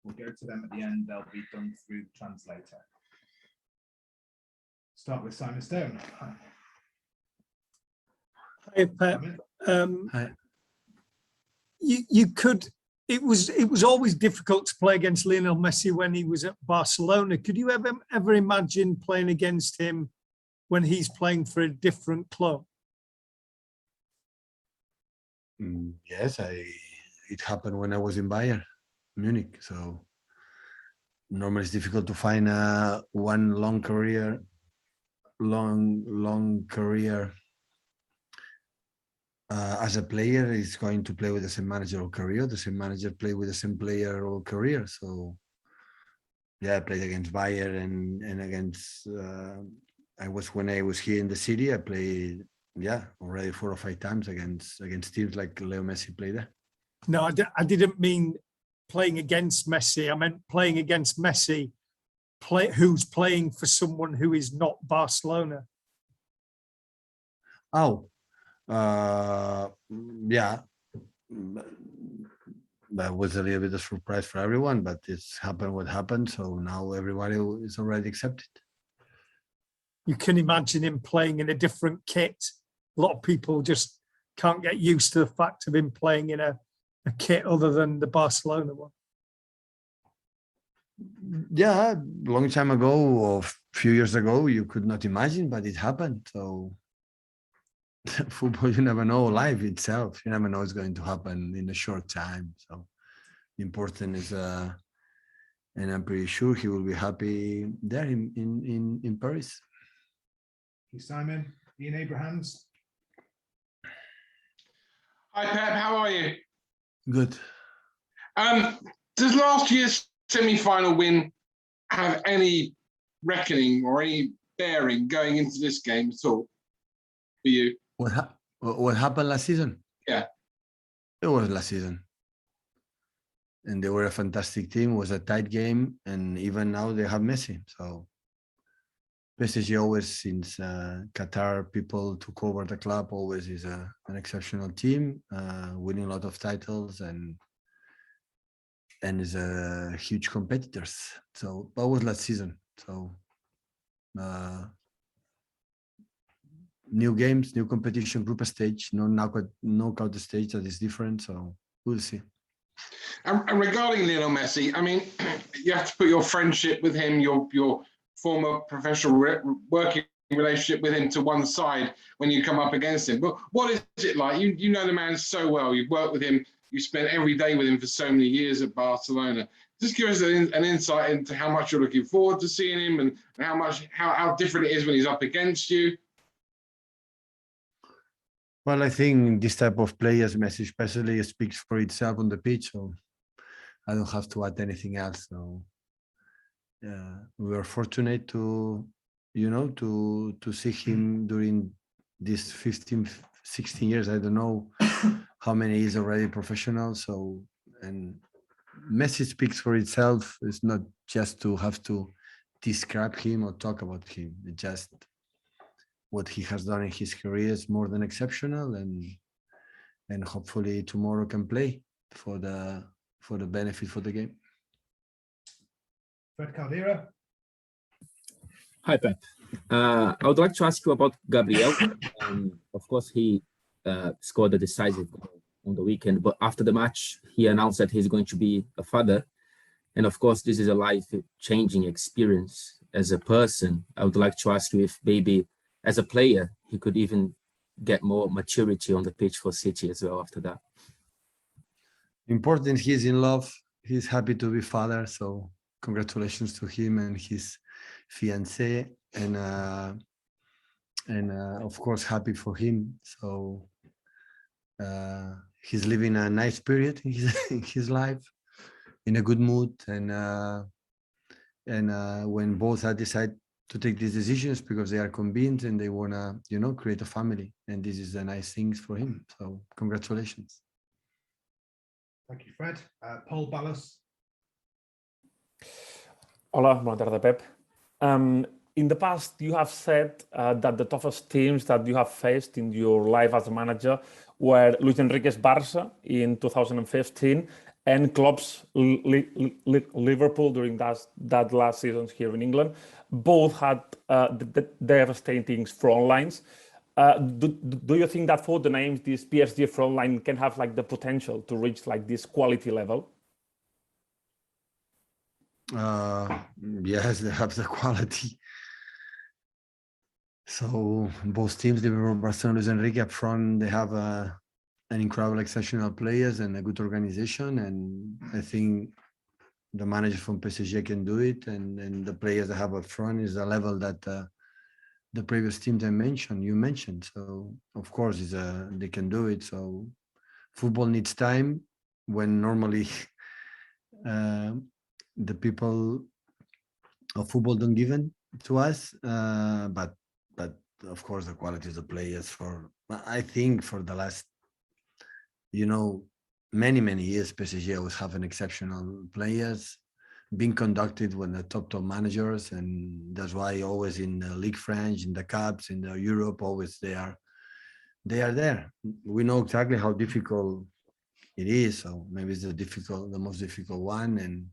We'll go to them at the end. They'll be done through the translator. Start with Simon Stone. Hi, Pep. Hi. You could. It was always difficult to play against Lionel Messi when he was at Barcelona. Could you ever imagine playing against him when he's playing for a different club? Yes, it happened when I was in Bayern Munich. So normally it's difficult to find one long career as a player is going to play with the same manager all career. The same manager play with the same player all career. So yeah, I played against Bayern and against. When I was here in the city, I played already 4 or 5 times against teams like Leo Messi played there. No, I didn't mean playing against Messi. I meant playing against Messi, who's playing for someone who is not Barcelona. Oh, yeah. That was a little bit of a surprise for everyone, but it's happened what happened. So now everybody is already accepted. You can imagine him playing in a different kit. A lot of people just can't get used to the fact of him playing in a kit other than the Barcelona one. Yeah, long time ago or a few years ago, you could not imagine, but it happened. So football, you never know. Life itself, you never know it's going to happen in a short time. So the important is, and I'm pretty sure he will be happy there in Paris. Thank you, Simon. Ian Abrahams. Hi, Pep. How are you? Good. Does last year's semi-final win have any reckoning or any bearing going into this game at all for you? What happened last season? Yeah. It was last season. And they were a fantastic team. It was a tight game. And even now they have Messi. So PSG always, since Qatar people took over the club, always is an exceptional team, winning a lot of titles and is a huge competitors. So that was last season. So new games, new competition, group stage, no knockout stage that is different. So we'll see. And regarding Lionel Messi, I mean, you have to put your friendship with him, your former professional working relationship with him to one side when you come up against him. But what is it like? You know the man so well. You've worked with him. You spent every day with him for so many years at Barcelona. Just give us an insight into how much you're looking forward to seeing him and how different it is when he's up against you. Well, I think this type of players, Messi especially, speaks for itself on the pitch. So I don't have to add anything else. So we are fortunate to see him during these 15, 16 years. I don't know how many he's already professional. So, and Messi speaks for itself. It's not just to have to describe him or talk about him. It's just what he has done in his career is more than exceptional, and hopefully tomorrow can play for the benefit for the game. Fred Caldera. Hi, Pep. I would like to ask you about Gabriel. Of course, he scored a decisive goal on the weekend, but after the match, he announced that he's going to be a father. And of course, this is a life-changing experience as a person. I would like to ask you if maybe as a player, he could even get more maturity on the pitch for City as well after that. Important, he's in love. He's happy to be father. So congratulations to him and his fiancée. And of course, happy for him. So he's living a nice period in his life, in a good mood. And when both are decide to take these decisions because they are convinced and they want to, create a family. And this is a nice thing for him. So congratulations. Thank you, Fred. Paul Ballas. Hola, bona tarda, Pep. In the past, you have said that the toughest teams that you have faced in your life as a manager were Luis Enrique's Barça in 2015 and Klopp's Liverpool during that last season here in England. Both had devastating front lines. Do you think that for the names, this PSG front line can have like the potential to reach like this quality level? Yes, they have the quality. So both teams, Liverpool, Barcelona, Luis Enrique up front, they have an incredible, exceptional players and a good organization. And I think the manager from PSG can do it. And the players they have up front is a level that the previous teams you mentioned. So of course, they can do it. So football needs time when normally the people of football don't give it to us. But of course, the quality of the players I think for the last, many years, PSG always have an exceptional players being conducted with the top managers. And that's why always in the League French, in the Cups, in the Europe, always they are there. We know exactly how difficult it is. So maybe it's the most difficult one.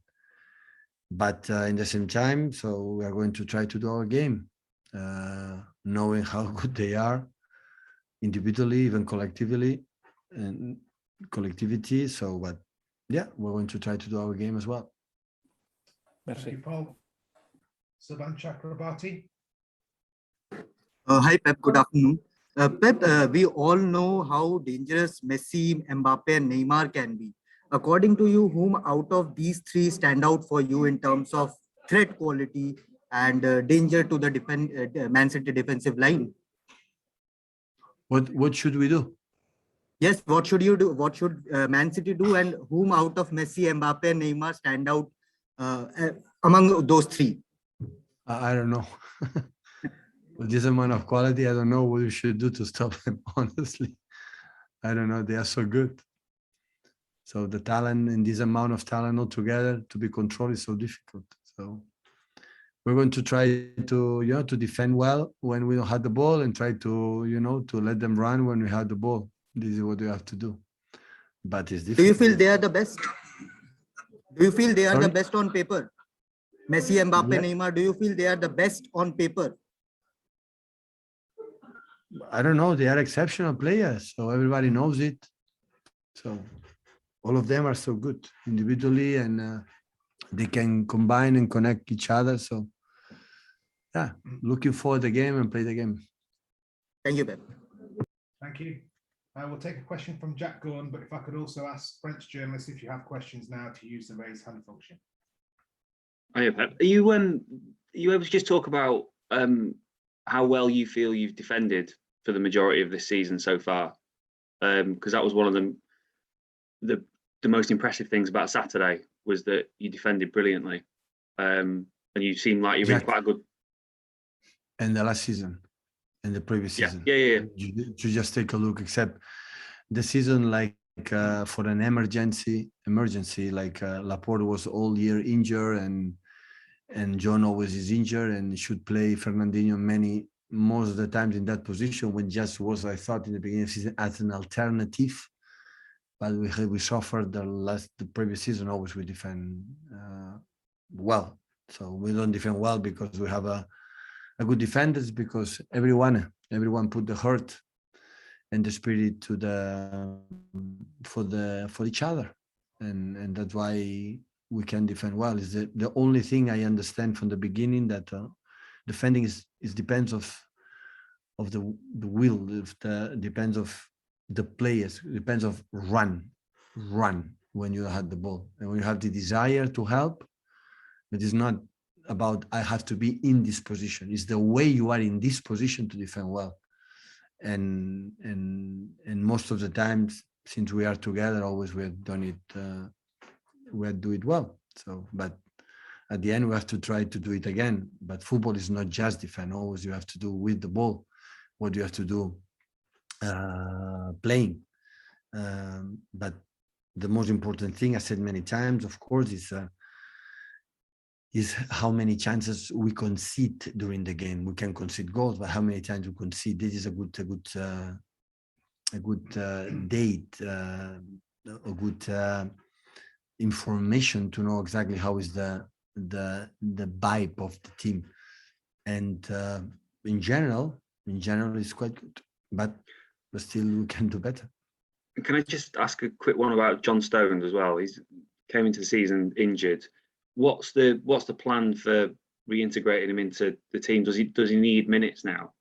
But in the same time, so we are going to try to do our game, knowing how good they are individually, even collectively, and collectivity. So, but yeah, we're going to try to do our game as well. Thank you, Paul. Saban Chakrabarti. Hi, Pep. Good afternoon. Pep, we all know how dangerous Messi, Mbappe, and Neymar can be. According to you, whom out of these three stand out for you in terms of threat quality and danger to the Man City defensive line? What should we do? Yes, what should you do? What should Man City do? And whom out of Messi, Mbappe, and Neymar stand out among those three? I don't know. With this amount of quality, I don't know what we should do to stop them, honestly. I don't know. They are so good. So the talent and this amount of talent all together to be controlled is so difficult. So we're going to try to, to defend well when we don't have the ball and try to, to let them run when we have the ball. This is what we have to do. But it's difficult. Do you feel they are the best? Do you feel they are Sorry? the best on paper? Messi, Mbappe, Yeah. Neymar, do you feel they are the best on paper? I don't know. They are exceptional players. So everybody knows it. So all of them are so good individually, and they can combine and connect each other. So yeah, looking forward to the game and play the game. Thank you, Pep. Thank you. We'll take a question from Jack Gorn, but if I could also ask French journalists if you have questions now to use the raise hand function. Hiya, Pep. Are you able to just talk about how well you feel you've defended for the majority of this season so far? Because that was one of the most impressive things about Saturday was that you defended brilliantly, and you seem like you're in quite a good. And the last season, and the previous season. Yeah. You just take a look. Except the season, like for an emergency, like Laporte was all year injured, and John always is injured, and should play Fernandinho most of the times in that position, when just was, I thought in the beginning of the season, as an alternative. But we suffered the previous season. Always we defend well. So we don't defend well because we have a good defenders, because everyone put the heart and the spirit for each other, and that's why we can defend well. Is the only thing I understand from the beginning, that defending is depends of the will, depends of the players, depends of run when you have the ball, and when you have the desire to help. It is not about I have to be in this position. It's the way you are in this position to defend well. And most of the times, since we are together, always we have done it. We do it well. So, but at the end, we have to try to do it again. But football is not just defend. Always you have to do with the ball what you have to do playing. But the most important thing, I said many times, of course, is how many chances we concede during the game. We can concede goals, but how many times we concede? This is a good date, a good information to know exactly how is the vibe of the team. And in general, it's quite good. But still, we can do better. Can I just ask a quick one about John Stones as well? He's came into the season injured. What's the plan for reintegrating him into the team? Does he need minutes now?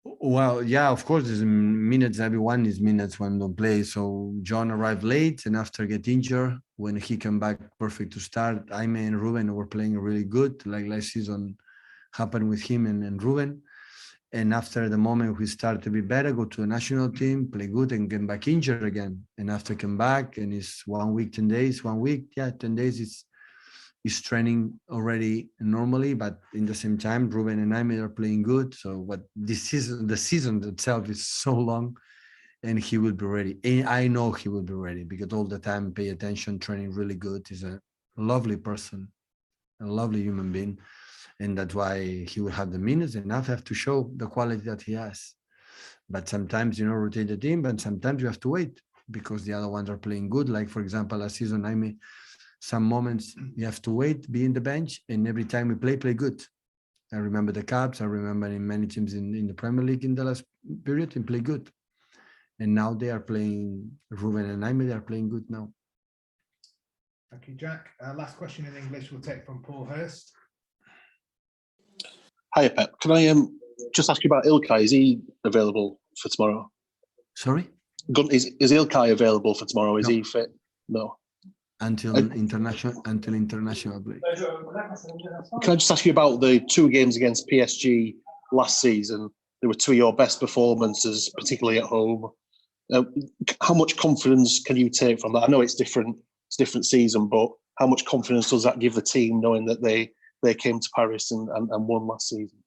Well, yeah, of course, there's minutes. Everyone needs minutes when don't play. So John arrived late, and after get injured, when he came back, perfect to start. Jaime and Ruben were playing really good, like last season happened with him and Ruben. And after the moment we start to be better, go to the national team, play good, and get back injured again. And after come back, and it's 1 week, 10 days, 1 week, 10 days. Is training already normally, but in the same time, Ruben and Jaime are playing good. So, what the season itself is so long, and he will be ready. And I know he will be ready because all the time pay attention, training really good. He's a lovely person, a lovely human being, and that's why he will have the minutes and have to show the quality that he has. But sometimes, rotate the team, but sometimes you have to wait because the other ones are playing good. Like for example, last season, Jaime. Some moments you have to wait, be in the bench, and every time we play good. I remember the Caps. I remember in many teams in the Premier League in the last period and play good. And now they are playing, Ruben and Jaime, they are playing good now. Thank you, Jack. Last question in English we'll take from Paul Hurst. Hi, Pep. Can I just ask you about Ilkay? Is he available for tomorrow? Sorry? Is Ilkay available for tomorrow? Is he fit? No. Until international break. Can I just ask you about the 2 games against PSG last season? They were 2 of your best performances, particularly at home. How much confidence can you take from that? I know it's different season, but how much confidence does that give the team knowing that they came to Paris and won last season?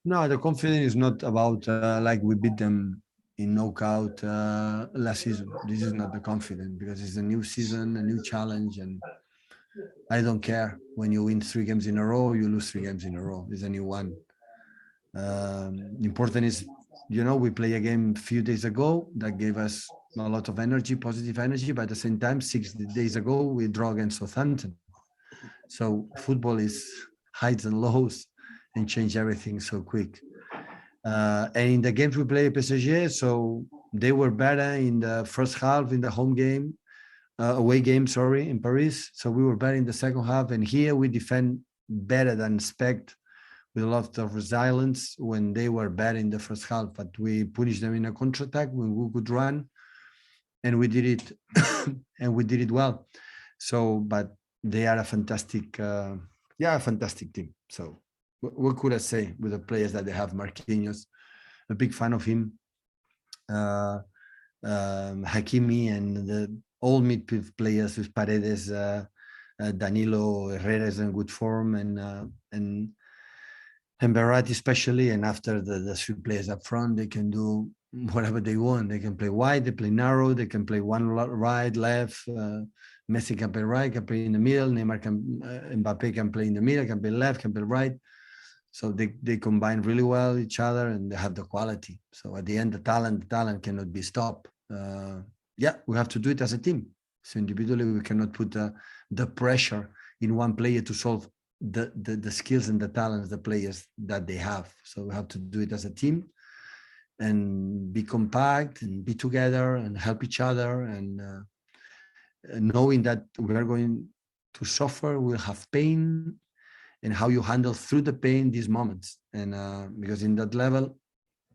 No, the confidence is not about like we beat them in knockout last season. This is not the confidence because it's a new season, a new challenge, and I don't care when you win 3 games in a row, you lose 3 games in a row. It's a new one. Important is, we play a game a few days ago that gave us a lot of energy, positive energy, but at the same time, 6 days ago, we draw against Southampton. So football is highs and lows and change everything so quick. And in the games we play PSG, so they were better in the first half in the home game, away game, in Paris. So we were better in the second half, and here we defend better than expect with a lot of resilience when they were bad in the first half. But we punished them in a counterattack when we could run, and we did it, and we did it well. So, but they are a fantastic, fantastic team. So. What could I say with the players that they have? Marquinhos, a big fan of him. Hakimi and the all midfield players with Paredes, Danilo, Herrera is in good form, and Verratti especially. And after the 3 players up front, they can do whatever they want. They can play wide, they play narrow, they can play one right, left. Messi can play right, can play in the middle. Mbappe can play in the middle, can play left, can play right. So they combine really well each other, and they have the quality. So at the end, the talent cannot be stopped. We have to do it as a team. So individually, we cannot put the pressure in one player to solve the skills and the talents, the players that they have. So we have to do it as a team and be compact and be together and help each other, and knowing that we are going to suffer, we'll have pain, and how you handle through the pain these moments. And because in that level,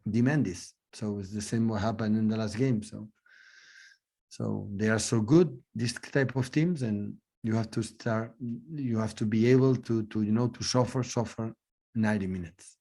demand this. So it's the same what happened in the last game. So they are so good, this type of teams, and you have to be able to suffer 90 minutes.